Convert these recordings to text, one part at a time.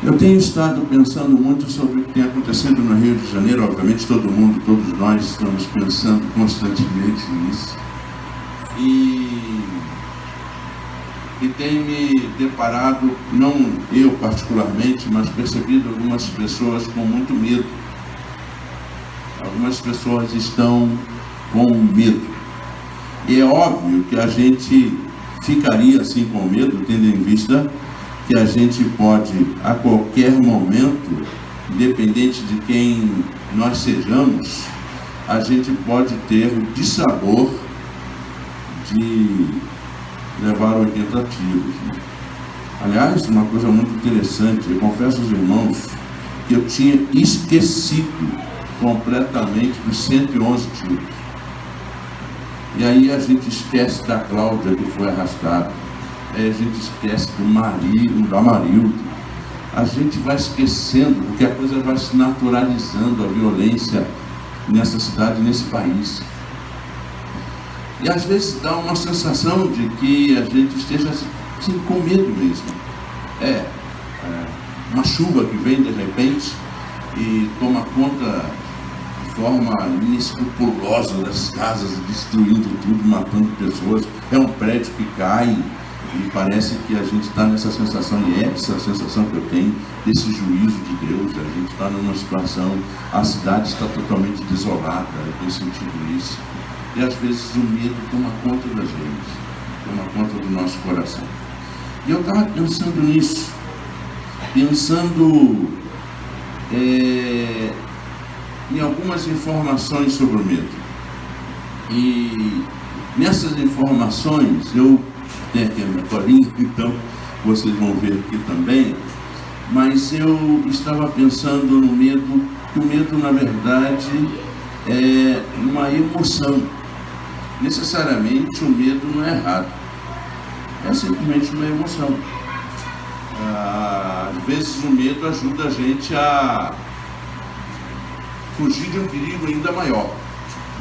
Eu tenho estado pensando muito sobre o que tem acontecido no Rio de Janeiro. Obviamente todo mundo, todos nós estamos pensando constantemente nisso. E tenho me deparado, não eu particularmente, mas percebido algumas pessoas com muito medo. Algumas pessoas estão com medo. E é óbvio que a gente ficaria assim com medo, tendo em vista que a gente pode, a qualquer momento, independente de quem nós sejamos, a gente pode ter o dissabor de levar 80 tiros. Aliás, uma coisa muito interessante, eu confesso aos irmãos que eu tinha esquecido completamente dos 111 tiros. E aí a gente esquece da Cláudia, que foi arrastada. Aí a gente esquece do Amarildo. A gente vai esquecendo, porque a coisa vai se naturalizando, a violência nessa cidade, nesse país. E às vezes dá uma sensação de que a gente esteja assim, com medo mesmo. Uma chuva que vem de repente e toma conta de forma inescrupulosa das casas, destruindo tudo, matando pessoas. É um prédio que cai e parece que a gente está nessa sensação, e é essa sensação que eu tenho desse juízo de Deus. A gente está numa situação, a cidade está totalmente desolada, eu tenho sentido isso. E às vezes o medo toma conta da gente, toma conta do nosso coração. E eu estava pensando nisso, pensando em algumas informações sobre o medo. E nessas informações, eu tenho aqui a minha colinha, então vocês vão ver aqui também, mas eu estava pensando no medo, que o medo na verdade é uma emoção. Necessariamente o medo não é errado, é simplesmente uma emoção. Às vezes o medo ajuda a gente a fugir de um perigo ainda maior,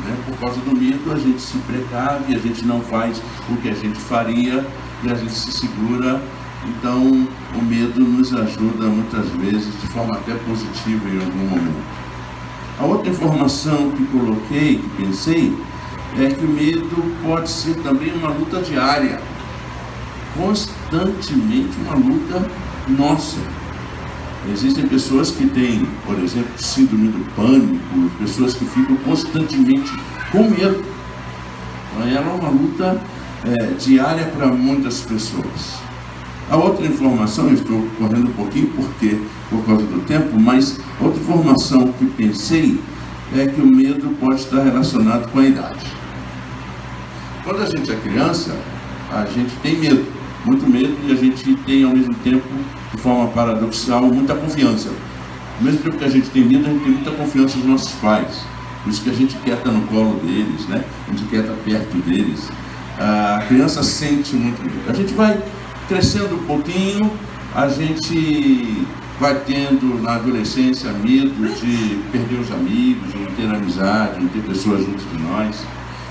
né? Por causa do medo a gente se precave, a gente não faz o que a gente faria e a gente se segura. Então o medo nos ajuda muitas vezes de forma até positiva em algum momento. A outra informação que coloquei, que pensei, é que o medo pode ser também uma luta diária, constantemente uma luta nossa. Existem pessoas que têm, por exemplo, síndrome do pânico, pessoas que ficam constantemente com medo. Então, ela é uma luta diária para muitas pessoas. A outra informação, eu estou correndo um pouquinho porque por causa do tempo, mas outra informação que pensei é que o medo pode estar relacionado com a idade. Quando a gente é criança, a gente tem medo, muito medo, e a gente tem ao mesmo tempo, de forma paradoxal, muita confiança. Ao mesmo tempo que a gente tem medo, a gente tem muita confiança nos nossos pais. Por isso que a gente quer estar no colo deles, né? A gente quer estar perto deles. A criança sente muito medo. A gente vai crescendo um pouquinho, a gente vai tendo na adolescência medo de perder os amigos, de não ter amizade, de não ter pessoas junto de nós.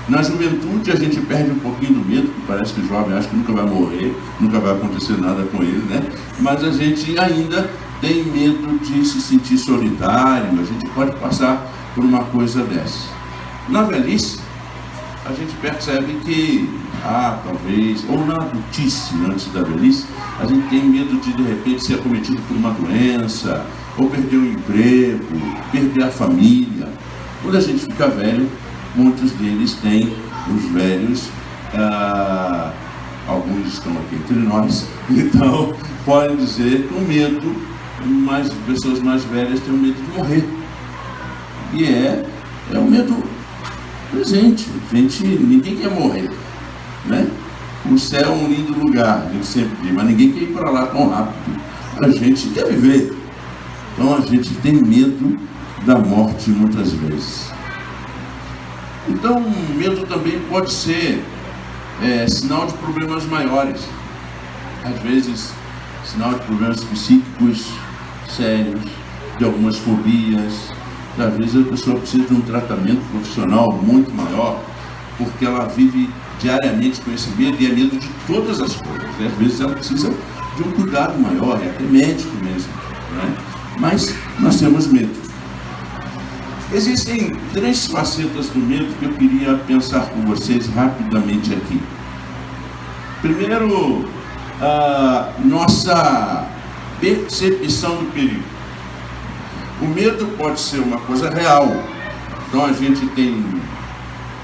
Na juventude a gente perde um pouquinho do medo, porque parece que o jovem acha que nunca vai morrer, nunca vai acontecer nada com ele, né? Mas a gente ainda tem medo de se sentir solitário, a gente pode passar por uma coisa dessa. Na velhice, a gente percebe que, talvez, ou na adultice, antes da velhice, a gente tem medo de repente ser acometido por uma doença, ou perder o emprego, perder a família. Quando a gente fica velho, muitos deles têm, os velhos, alguns estão aqui entre nós, então podem dizer que o medo, mas pessoas mais velhas têm o medo de morrer. E é um medo presente. Ninguém quer morrer, né? O céu é um lindo lugar, a gente sempre diz, mas ninguém quer ir para lá tão rápido. A gente quer viver. Então a gente tem medo da morte muitas vezes. Então o medo também pode ser sinal de problemas maiores. Às vezes, sinal de problemas psíquicos sérios, de algumas fobias. Às vezes a pessoa precisa de um tratamento profissional muito maior, porque ela vive diariamente com esse medo, e é medo de todas as coisas. Às vezes ela precisa de um cuidado maior, é até médico mesmo. mas nós temos medo. Existem 3 facetas do medo que eu queria pensar com vocês rapidamente aqui. Primeiro, a nossa percepção do perigo. O medo pode ser uma coisa real. Então a gente tem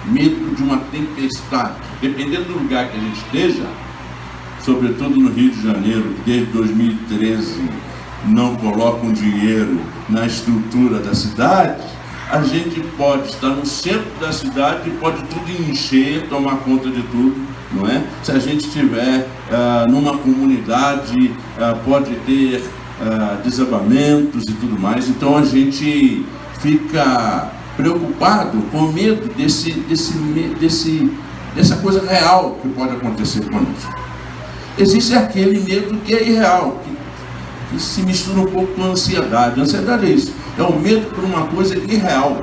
medo de uma tempestade. Dependendo do lugar que a gente esteja, sobretudo no Rio de Janeiro, que desde 2013 não colocam dinheiro na estrutura da cidade, a gente pode estar no centro da cidade e pode tudo encher, tomar conta de tudo, não é? Se a gente estiver numa comunidade, pode ter desabamentos e tudo mais. Então a gente fica preocupado, com medo dessa coisa real que pode acontecer conosco. Existe aquele medo que é irreal, que se mistura um pouco com a ansiedade. A ansiedade é isso, é o medo por uma coisa irreal,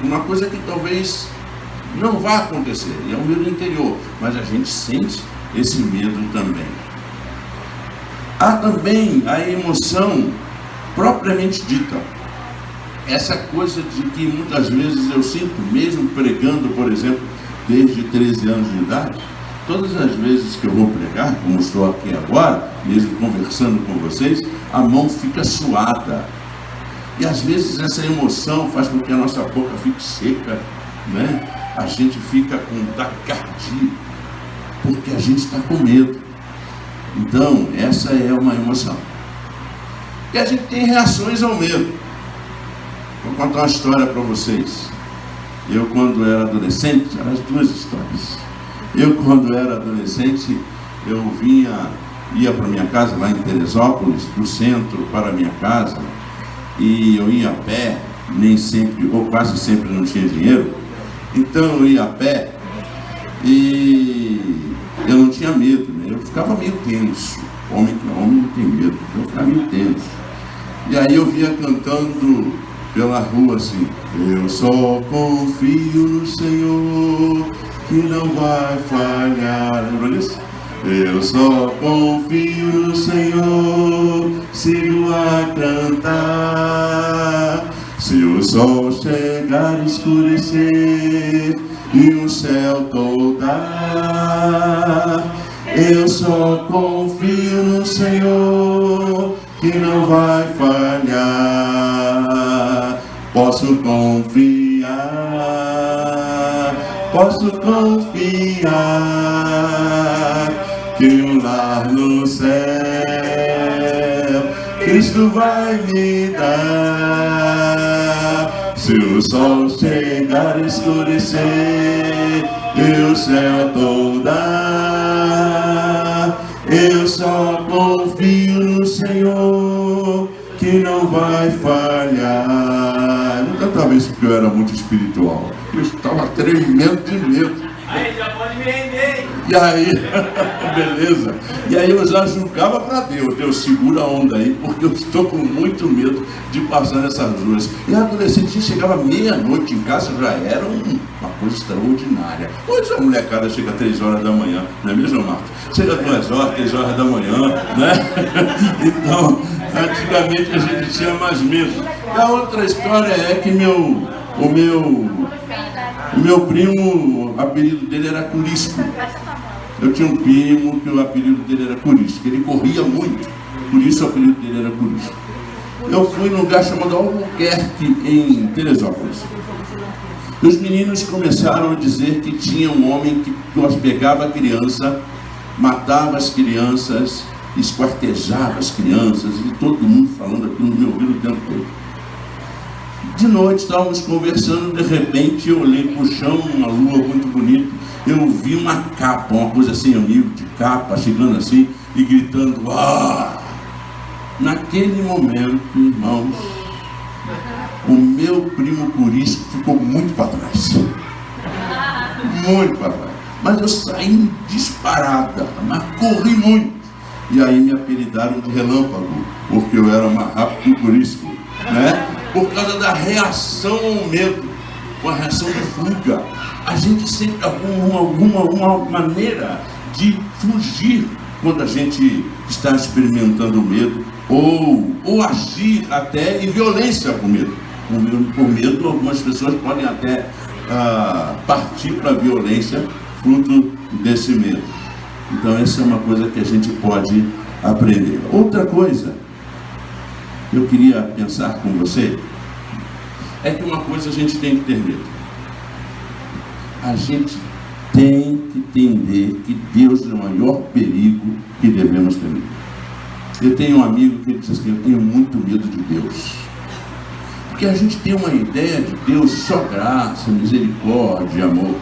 uma coisa que talvez não vá acontecer, e é um medo interior, mas a gente sente esse medo também. Há também a emoção propriamente dita, essa coisa de que muitas vezes eu sinto, mesmo pregando, por exemplo, desde 13 anos de idade, todas as vezes que eu vou pregar, como estou aqui agora, mesmo conversando com vocês, a mão fica suada. E às vezes essa emoção faz com que a nossa boca fique seca, né? A gente fica com taquicardia, porque a gente está com medo. Então, essa é uma emoção. E a gente tem reações ao medo. Vou contar uma história para vocês. Eu, quando era adolescente, eram as 2 histórias. Eu, quando era adolescente, eu ia para minha casa lá em Teresópolis, do centro para a minha casa, e eu ia a pé, nem sempre, ou quase sempre não tinha dinheiro, então eu ia a pé e eu não tinha medo, né? Eu ficava meio tenso. Homem não tem medo, eu ficava meio tenso. E aí eu vinha cantando pela rua assim: eu só confio no Senhor, que não vai falhar. Lembra disso? Eu só confio no Senhor, sigo a cantar. Se o sol chegar a escurecer e o céu toldar, eu só confio no Senhor, que não vai falhar. Posso confiar que um lar no céu Cristo vai me dar. Se o sol chegar a escurecer e o céu toldar, eu só confio no Senhor, que não vai falhar. Não cantava isso porque eu era muito espiritual, eu estava tremendo de medo. Aí já pode me render. E aí, beleza. E aí eu já julgava para Deus, segura a onda aí, porque eu estou com muito medo de passar nessas ruas. E a adolescente chegava meia-noite em casa, já era uma coisa extraordinária. Hoje a molecada chega às 3 horas da manhã, não é mesmo, Marcos? Chega às 2 horas, 3 horas da manhã, né? Então, antigamente a gente tinha mais medo. E a outra história é que o meu primo, o apelido dele era Curisco. Eu tinha um primo que o apelido dele era Curisco. Ele corria muito, por isso o apelido dele era Curisco. Eu fui num lugar chamado Albuquerque, em Teresópolis. E os meninos começaram a dizer que tinha um homem que pegava a criança, matava as crianças, esquartejava as crianças, e todo mundo falando aquilo no meu ouvido o tempo todo. De noite estávamos conversando, de repente eu olhei para o chão, uma lua muito bonita, eu vi uma capa, uma coisa assim, amigo de capa, chegando assim e gritando: ah! Naquele momento, irmãos, o meu primo Curisco ficou muito para trás, muito para trás, mas eu saí disparada, mas corri muito, e aí me apelidaram de Relâmpago, porque eu era mais rápido que o Curisco, né? Por causa da reação ao medo, com a reação de fuga. A gente sente alguma maneira de fugir quando a gente estar experimentando medo ou agir até em violência com medo. Por medo, algumas pessoas podem até partir para a violência fruto desse medo. Então essa é uma coisa que a gente pode aprender. Outra coisa que eu queria pensar com você é que uma coisa a gente tem que ter medo. A gente tem que entender que Deus é o maior perigo que devemos ter medo. Eu tenho um amigo que diz assim: eu tenho muito medo de Deus. Porque a gente tem uma ideia de Deus só graça, misericórdia e amor.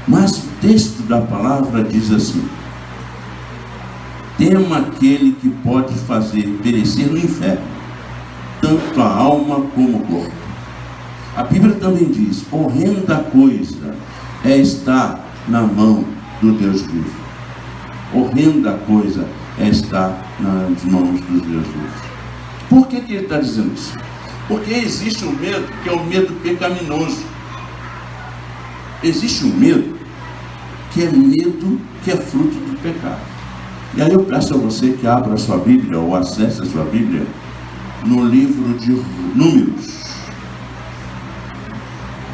Mas o texto da palavra diz assim: tema aquele que pode fazer perecer no inferno tanto a alma como o corpo. A Bíblia também diz: horrenda coisa é estar na mão do Deus vivo. Horrenda coisa é estar nas mãos dos Deus vivos. Por que ele está dizendo isso? Porque existe um medo que é o medo pecaminoso. Existe um medo que é fruto do pecado. E aí eu peço a você que abra a sua Bíblia ou acesse a sua Bíblia no livro de Números.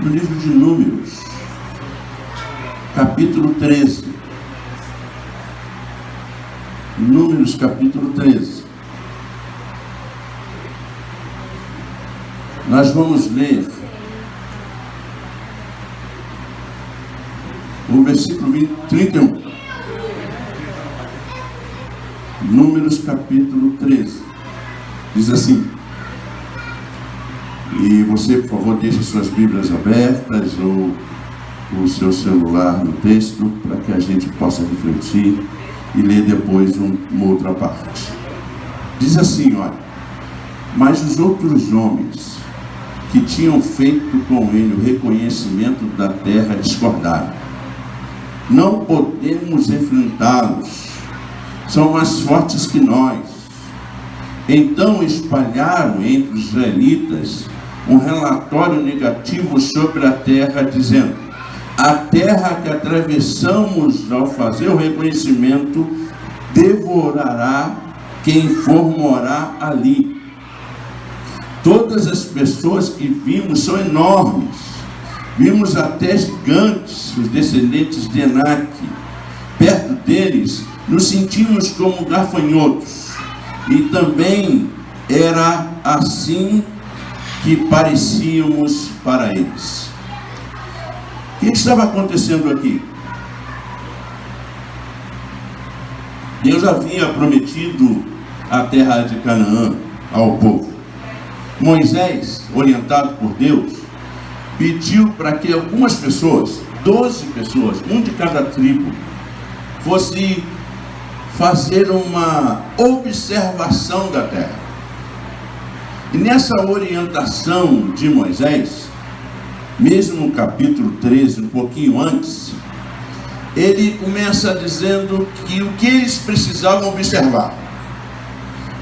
No livro de Números, capítulo 13. Números, capítulo 13. Nós vamos ler o versículo 31. Números, capítulo 13. Diz assim: e você, por favor, deixe suas Bíblias abertas ou o seu celular no texto, para que a gente possa refletir e ler depois uma outra parte. Diz assim, olha: mas os outros homens que tinham feito com ele o reconhecimento da terra discordaram. Não podemos enfrentá-los, são mais fortes que nós. Então espalharam entre os israelitas um relatório negativo sobre a terra, dizendo: a terra que atravessamos ao fazer o reconhecimento devorará quem for morar ali. Todas as pessoas que vimos são enormes. Vimos até gigantes, os descendentes de Enac. Perto deles, nos sentimos como gafanhotos. E também era assim que parecíamos para eles. O que estava acontecendo aqui? Deus havia prometido a terra de Canaã ao povo. Moisés, orientado por Deus, pediu para que algumas pessoas, 12 pessoas, um de cada tribo, fosse fazer uma observação da terra. E nessa orientação de Moisés, mesmo no capítulo 13, um pouquinho antes, ele começa dizendo que o que eles precisavam observar.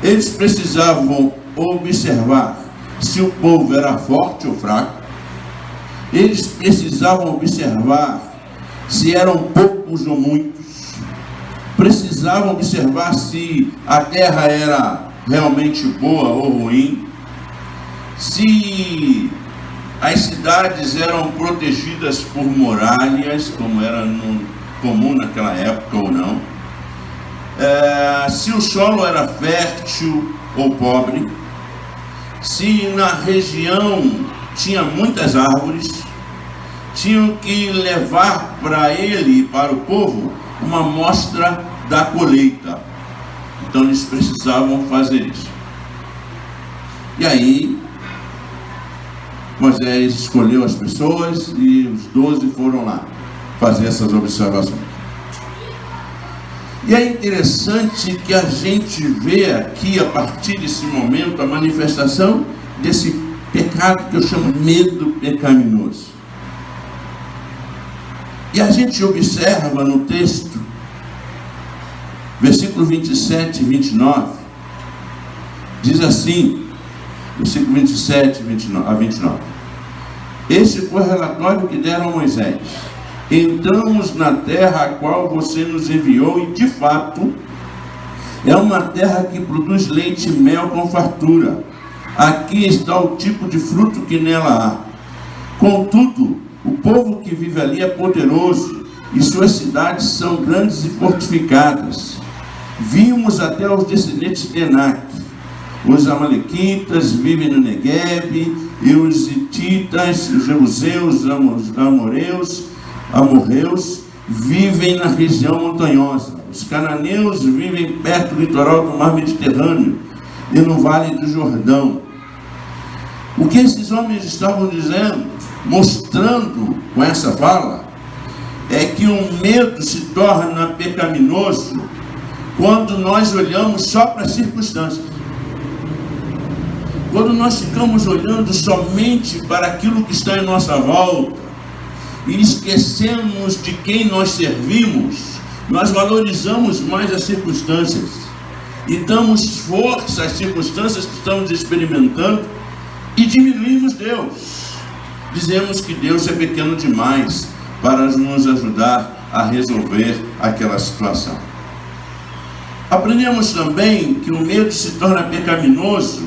Eles precisavam observar se o povo era forte ou fraco. Eles precisavam observar se eram poucos ou muitos. Precisavam observar se a terra era realmente boa ou ruim. Se as cidades eram protegidas por muralhas, como era comum naquela época ou não. Se o solo era fértil ou pobre. Se na região tinha muitas árvores. Tinham que levar para ele e para o povo uma amostra da colheita. Então eles precisavam fazer isso. E aí Moisés escolheu as pessoas e os 12 foram lá fazer essas observações. E é interessante que a gente vê aqui, a partir desse momento, a manifestação desse pecado que eu chamo de medo pecaminoso. E a gente observa no texto, versículo 27 e 29, diz assim, versículo 27 a 29. Esse foi o relatório que deram a Moisés. Entramos na terra a qual você nos enviou e, de fato, É uma terra que produz leite e mel com fartura. Aqui está o tipo de fruto que nela há. Contudo, o povo que vive ali é poderoso, e suas cidades são grandes e fortificadas. Vimos até os descendentes de Enac. Os amalequitas vivem no Negueb, e os hititas, os jebuseus, os amorreus, vivem na região montanhosa. Os cananeus vivem perto do litoral do mar Mediterrâneo e no vale do Jordão. O que esses homens estavam dizendo, mostrando com essa fala, é que o medo se torna pecaminoso quando nós olhamos só para as circunstâncias. Quando nós ficamos olhando somente para aquilo que está em nossa volta e esquecemos de quem nós servimos, nós valorizamos mais as circunstâncias e damos força às circunstâncias que estamos experimentando e diminuímos Deus. Dizemos que Deus é pequeno demais para nos ajudar a resolver aquela situação. Aprendemos também que o medo se torna pecaminoso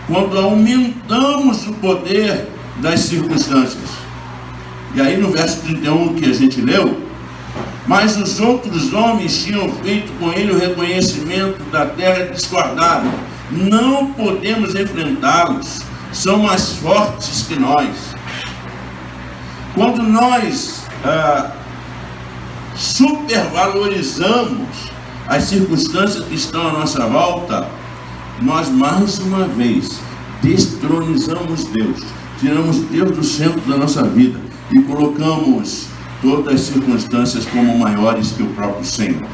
quando aumentamos o poder das circunstâncias. E aí no verso 31 que a gente leu, mas os outros homens tinham feito com ele o reconhecimento da terra e discordaram. Não podemos enfrentá-los, são mais fortes que nós. Quando nós supervalorizamos as circunstâncias que estão à nossa volta, nós mais uma vez destronizamos Deus, tiramos Deus do centro da nossa vida e colocamos todas as circunstâncias como maiores que o próprio Senhor.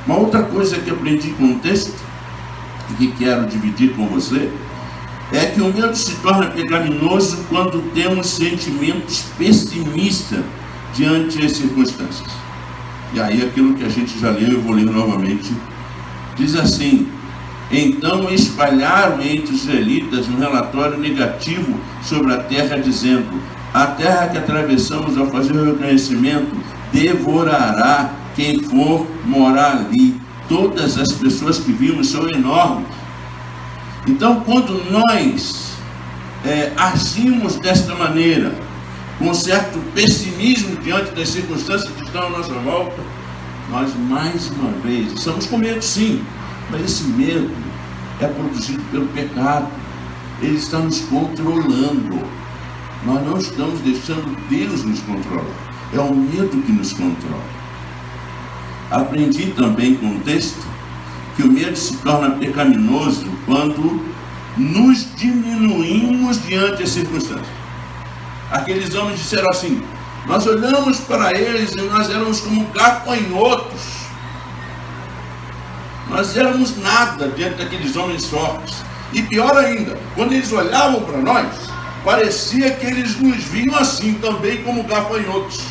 Uma outra coisa que aprendi com o texto e que quero dividir com você é que o medo se torna pecaminoso quando temos sentimentos pessimistas diante das circunstâncias. E aí aquilo que a gente já leu, eu vou ler novamente, diz assim: então espalharam entre os israelitas um relatório negativo sobre a terra, dizendo: a terra que atravessamos ao fazer o reconhecimento devorará quem for morar ali. Todas as pessoas que vimos são enormes. Então, quando nós agimos desta maneira, com certo pessimismo diante das circunstâncias que estão à nossa volta, nós mais uma vez estamos com medo, sim, mas esse medo é produzido pelo pecado. Ele está nos controlando. Nós não estamos deixando Deus nos controlar. É o medo que nos controla. Aprendi também com o texto que o medo se torna pecaminoso quando nos diminuímos diante das circunstâncias. Aqueles homens disseram assim: nós olhamos para eles e nós éramos como gafanhotos. Nós éramos nada diante daqueles homens fortes. E pior ainda, quando eles olhavam para nós, parecia que eles nos viam assim também, como gafanhotos.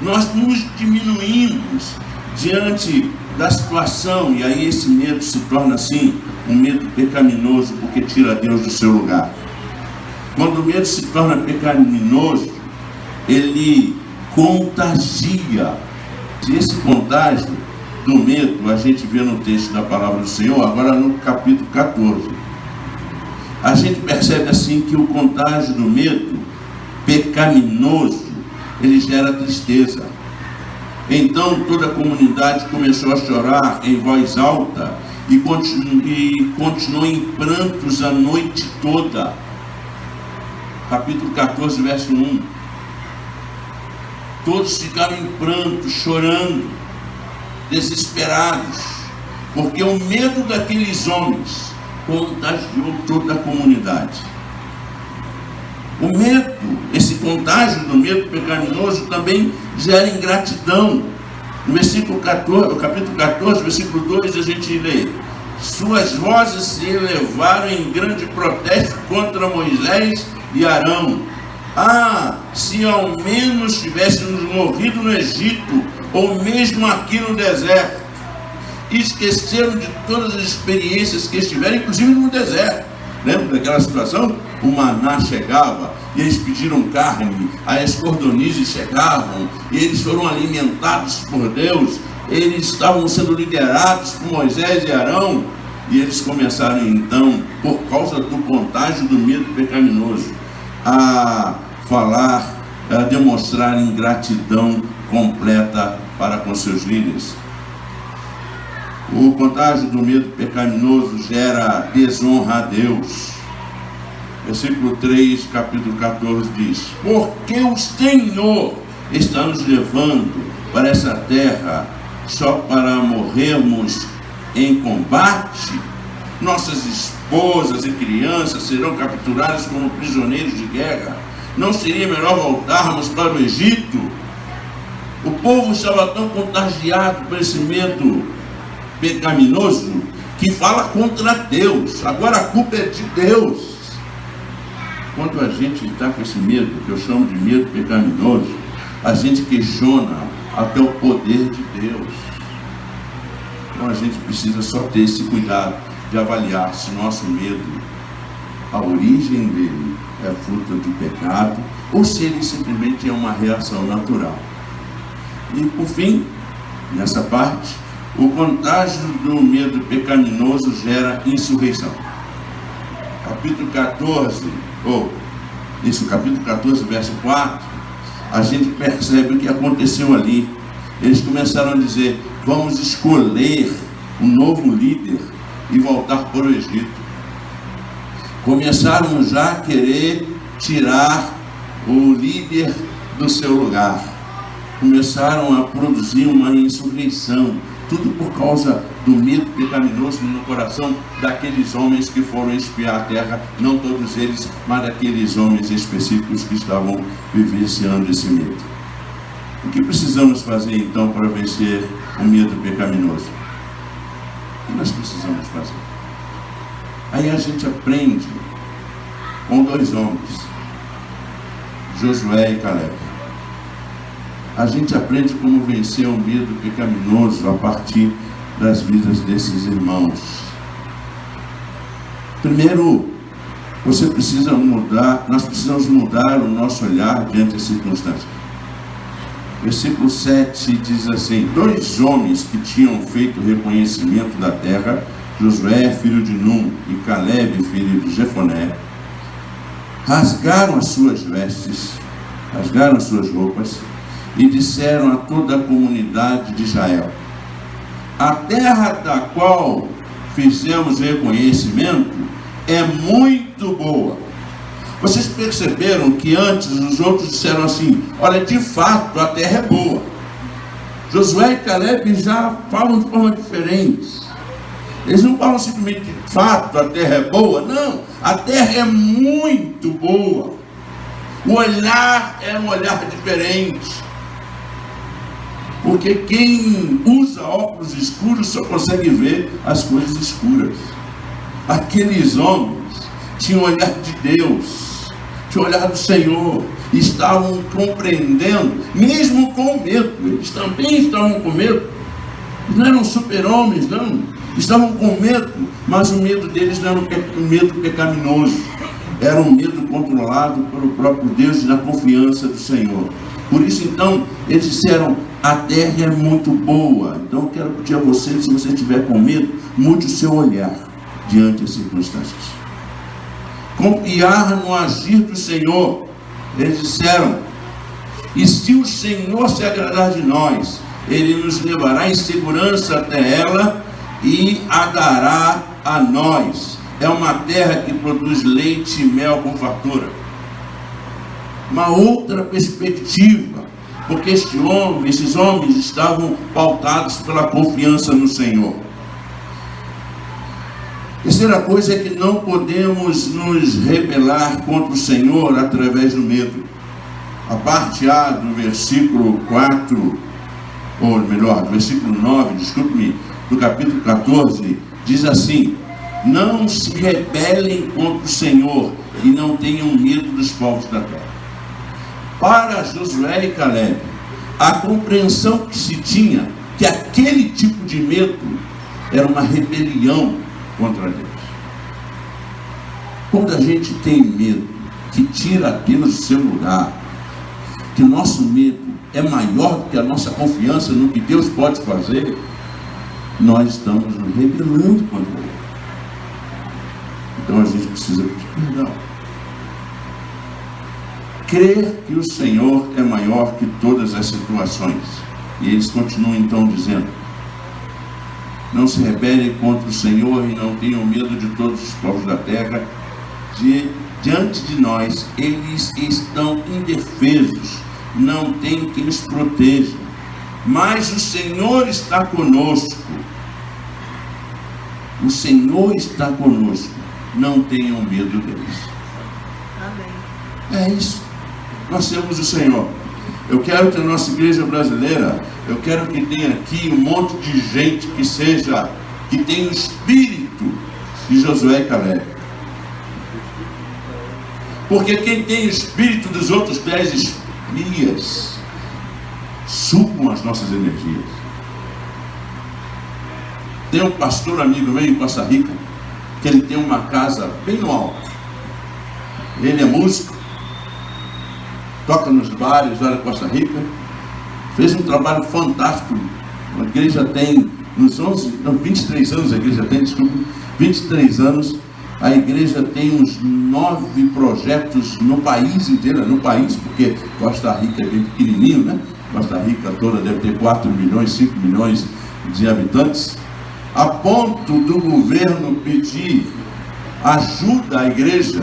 Nós nos diminuímos diante da situação, e aí esse medo se torna assim um medo pecaminoso, porque tira Deus do seu lugar. Quando o medo se torna pecaminoso, ele contagia. E esse contágio do medo a gente vê no texto da palavra do Senhor, agora no capítulo 14. A gente percebe assim que o contágio do medo pecaminoso, ele gera tristeza. Então toda a comunidade começou a chorar em voz alta e continuou em prantos a noite toda. Capítulo 14, verso 1. Todos ficaram em pranto, chorando, desesperados, porque o medo daqueles homens contagiou toda a comunidade. O medo, esse contágio do medo pecaminoso também gera ingratidão. No versículo 14, capítulo 14, versículo 2, a gente lê: suas vozes se elevaram em grande protesto contra Moisés e Arão. Ah, se ao menos tivéssemos morrido no Egito, ou mesmo aqui no deserto. Esqueceram de todas as experiências que estiveram, inclusive no deserto. Lembra daquela situação? O maná chegava e eles pediram carne, as cordonizes chegavam e eles foram alimentados por Deus. eles estavam sendo liderados por Moisés e Arão, e eles começaram então, por causa do contágio do medo pecaminoso, a falar, a demonstrar ingratidão completa para com seus líderes. O contágio do medo pecaminoso gera desonra a Deus. Versículo 3, capítulo 14 diz: porque o Senhor está nos levando para essa terra só para morrermos em combate? Nossas esposas e crianças serão capturadas como prisioneiros de guerra. Não seria melhor voltarmos para o Egito? O povo estava tão contagiado por esse medo pecaminoso que fala contra Deus. Agora a culpa é de Deus. Quando a gente está com esse medo, que eu chamo de medo pecaminoso, a gente questiona até o poder de Deus. Então a gente precisa só ter esse cuidado de avaliar se nosso medo, a origem dele é fruto de pecado ou se ele simplesmente é uma reação natural. E por fim, nessa parte, o contágio do medo pecaminoso gera insurreição. Capítulo 14, capítulo 14, verso 4, a gente percebe o que aconteceu ali. Eles começaram a dizer: vamos escolher um novo líder e voltar para o Egito. Começaram já a querer tirar o líder do seu lugar. Começaram a produzir uma insurreição. Tudo por causa do medo pecaminoso no coração daqueles homens que foram espiar a terra. Não todos eles, mas daqueles homens específicos que estavam vivenciando esse medo. O que precisamos fazer então para vencer o medo pecaminoso? O que nós precisamos fazer? Aí a gente aprende com dois homens, Josué e Caleb. A gente aprende como vencer o medo pecaminoso a partir das vidas desses irmãos. Primeiro, nós precisamos mudar o nosso olhar diante das circunstâncias. Versículo 7 diz assim: dois homens que tinham feito o reconhecimento da terra, Josué, filho de Num, e Caleb, filho de Jefoné, rasgaram as suas vestes, rasgaram as suas roupas, e disseram a toda a comunidade de Israel: a terra da qual fizemos reconhecimento é muito boa. Vocês perceberam que antes os outros disseram assim: olha, de fato a terra é boa. Josué e Caleb já falam de forma diferente. Eles não falam simplesmente de fato a terra é boa. Não, a terra é muito boa. O olhar é um olhar diferente. Porque quem usa óculos escuros só consegue ver as coisas escuras. Aqueles homens tinham o olhar de Deus, tinham o olhar do Senhor, estavam compreendendo, mesmo com medo. Eles também estavam com medo. Eles não eram super-homens, não. Estavam com medo, mas o medo deles não era um medo pecaminoso. Era um medo controlado pelo próprio Deus e na confiança do Senhor. Por isso, então, eles disseram: a terra é muito boa. Então, eu quero pedir a você, se você estiver com medo, mude o seu olhar diante das circunstâncias. Confiar no agir do Senhor. Eles disseram: e se o Senhor se agradar de nós, Ele nos levará em segurança até ela e a dará a nós. É uma terra que produz leite e mel com fartura. Uma outra perspectiva, porque esses homens estavam pautados pela confiança no Senhor. Terceira coisa é que não podemos nos rebelar contra o Senhor através do medo. A parte A do versículo 4, ou melhor, do versículo 9, desculpe-me, do capítulo 14, diz assim: não se rebelem contra o Senhor e não tenham medo dos povos da terra. Para Josué e Caleb, a compreensão que se tinha que aquele tipo de medo era uma rebelião contra Deus. Quando a gente tem medo que tira Deus do seu lugar, que o nosso medo é maior do que a nossa confiança no que Deus pode fazer, nós estamos nos rebelando contra Ele. Então a gente precisa pedir perdão. Crer que o Senhor é maior que todas as situações. E eles continuam então dizendo: não se rebelem contra o Senhor e não tenham medo de todos os povos da terra. Diante de nós, eles estão indefesos, não tem quem os proteja. Mas o Senhor está conosco. O Senhor está conosco. Não tenham medo deles. Amém. É isso. Nós temos o Senhor. Eu quero que a nossa igreja brasileira, eu quero que tenha aqui um monte de gente que tenha o espírito de Josué e Caleb. Porque quem tem o espírito dos outros 10 espias sugam as nossas energias. Tem um pastor amigo meu em Costa Rica, que ele tem uma casa bem no alto. Ele é músico, toca nos bares lá em Costa Rica, fez um trabalho fantástico. A igreja tem, nos 23 anos a igreja tem, 23 anos, a igreja tem uns 9 projetos no país inteiro, porque Costa Rica é bem pequenininho, né? Costa Rica toda deve ter 4 milhões, 5 milhões de habitantes, a ponto do governo pedir ajuda à igreja,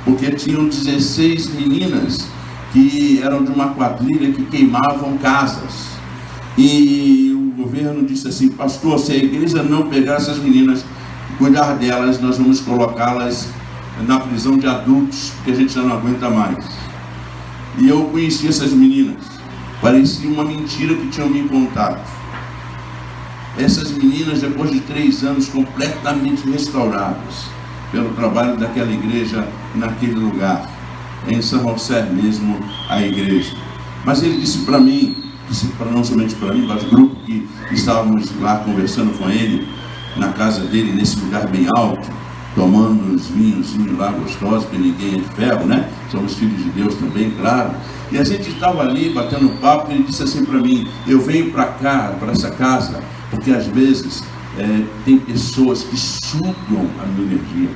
porque tinham 16 meninas que eram de uma quadrilha que queimavam casas. E o governo disse assim: pastor, se a igreja não pegar essas meninas, cuidar delas, nós vamos colocá-las na prisão de adultos, porque a gente já não aguenta mais. E eu conheci essas meninas. Parecia uma mentira que tinham me contado. Essas meninas, depois de 3 anos, completamente restauradas pelo trabalho daquela igreja naquele lugar, em São José mesmo, a igreja. Mas ele disse para mim, não somente para mim, mas o grupo que estávamos lá conversando com ele, na casa dele, nesse lugar bem alto, tomando uns vinhozinhos lá gostosos, porque ninguém é de ferro, né? Somos filhos de Deus também, claro. E a gente estava ali batendo papo, e ele disse assim para mim: eu venho para cá, para essa casa, porque às vezes tem pessoas que sugam a minha energia.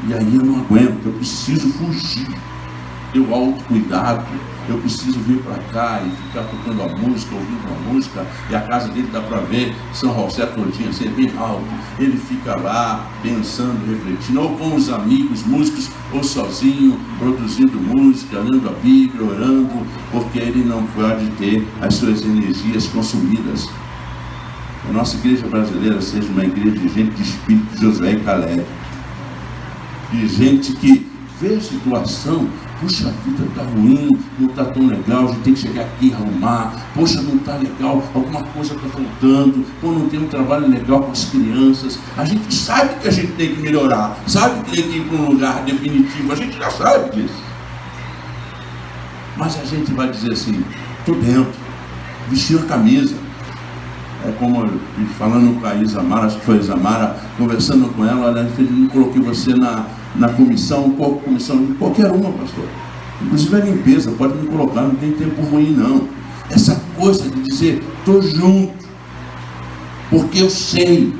E aí eu não aguento, eu preciso fugir. Eu autocuidado, eu preciso vir para cá e ficar tocando a música, ouvindo a música. E a casa dele dá para ver São José todinho, assim, é bem alto. Ele fica lá pensando, refletindo, ou com os amigos músicos, ou sozinho, produzindo música, lendo a Bíblia, orando, porque ele não pode ter as suas energias consumidas. A nossa igreja brasileira seja uma igreja de gente de espírito de Josué e Caleb, de gente que vê a situação: puxa, a vida está ruim, não está tão legal, a gente tem que chegar aqui e arrumar. Poxa, não está legal, alguma coisa está faltando. Pô, não tem um trabalho legal com as crianças. A gente sabe que a gente tem que melhorar, sabe que tem que ir para um lugar definitivo, a gente já sabe disso. Mas a gente vai dizer assim: estou dentro, vestir a camisa. É como eu, falando com a Isamara, acho que foi a Isamara, conversando com ela: olha, eu coloquei você na comissão, qualquer uma, pastor. Inclusive a limpeza, pode me colocar, não tem tempo ruim não. Essa coisa de dizer, estou junto, porque eu sei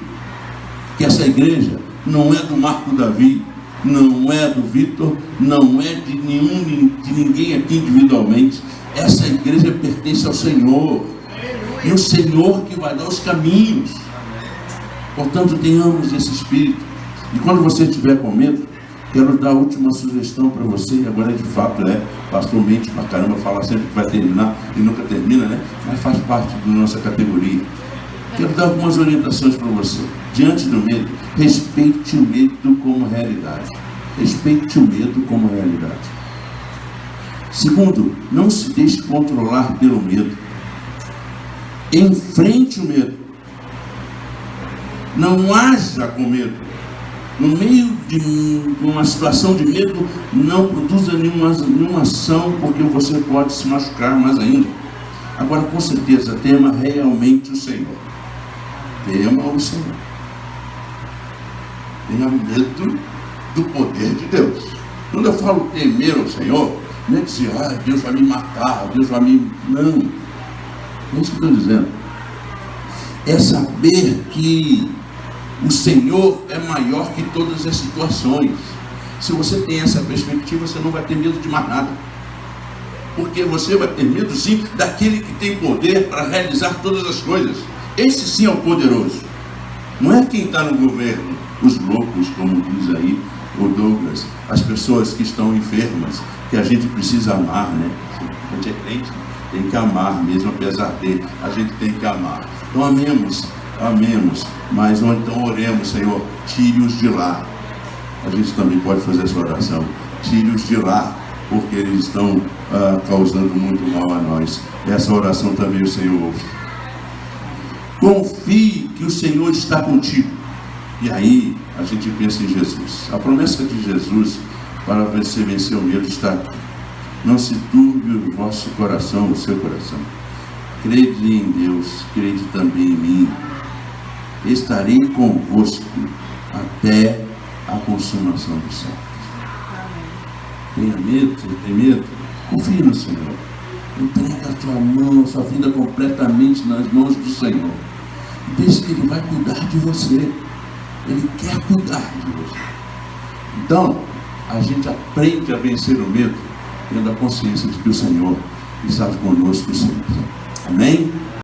que essa igreja não é do Marco Davi, não é do Vitor, não é de ninguém aqui individualmente. Essa igreja pertence ao Senhor. E o Senhor que vai dar os caminhos. Portanto, tenhamos esse espírito. E quando você estiver com medo, quero dar a última sugestão para você. E agora de fato pastor mente pra caramba, fala sempre que vai terminar e nunca termina, né? Mas faz parte da nossa categoria. Quero dar algumas orientações para você. Diante do medo, respeite o medo como realidade. Respeite o medo como realidade. Segundo, não se deixe controlar pelo medo. Enfrente o medo. Não haja com medo. No meio de uma situação de medo, não produza nenhuma ação, porque você pode se machucar mais ainda. Agora, com certeza, tema realmente o Senhor. Tema o Senhor. Tenha medo do poder de Deus. Quando eu falo temer ao Senhor, Não é dizer, Deus vai me matar, Deus vai me... Não. É isso que eu estou dizendo. É saber que o Senhor é maior que todas as situações. Se você tem essa perspectiva, você não vai ter medo de mais nada. Porque você vai ter medo, sim, daquele que tem poder para realizar todas as coisas. Esse sim é o poderoso. Não é quem está no governo, os loucos, como diz aí o Douglas, as pessoas que estão enfermas, que a gente precisa amar, né? A gente é crente, tem que amar, mesmo apesar de, a gente tem que amar. Então amemos, mas ou então oremos, Senhor, tire-os de lá. A gente também pode fazer essa oração, tire-os de lá, porque eles estão causando muito mal a nós. Essa oração também o Senhor ouve. Confie que o Senhor está contigo. E aí a gente pensa em Jesus. A promessa de Jesus para você vencer o medo está aqui. Não se turbe o vosso coração, o seu coração. Crede em Deus, crede também em mim. Estarei convosco até a consumação dos séculos. Tenha medo, você tem medo? Confie no Senhor. Entrega a tua mão, a sua vida completamente nas mãos do Senhor. Diz que Ele vai cuidar de você. Ele quer cuidar de você. Então, a gente aprende a vencer o medo, tendo a consciência de que o Senhor está conosco sempre. Amém?